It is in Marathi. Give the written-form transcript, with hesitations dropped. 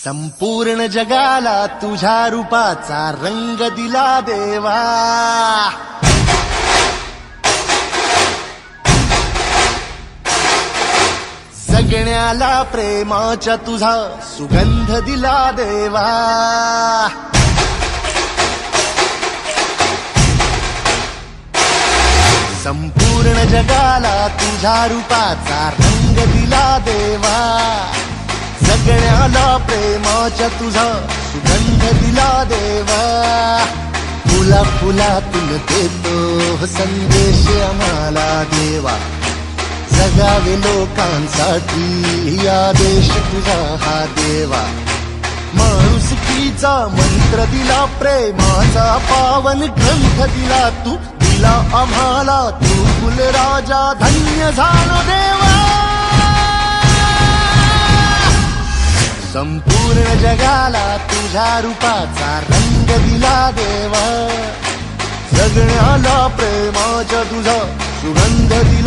संपूर्ण जगाला तुझ्या रूपाचा रंग दिला देवा। जगण्याला प्रेमाच्या तुझा सुगंध दिला देवा। संपूर्ण जगाला तुझ्या रूपाचा रंग दिला देवा। जगण्याला प्रेमाच्या तुझा सुगंध दिला देवा। फुला फुलातून देतो संदेश आम्हाला देवा। जगावे लोकांसाठी आदेश तुझा हा देवा। माणुसकीचा मंत्र दिला, प्रेमाचा पावन ग्रंथ दिला तू। दिला आम्हाला तू फुलराजा, धन्य झालो देवा। संपूर्ण जगाला तुझ्या रूपाचा रंग दिला देवा। जगण्याला प्रेमाच्या तुझा सुगंध दिला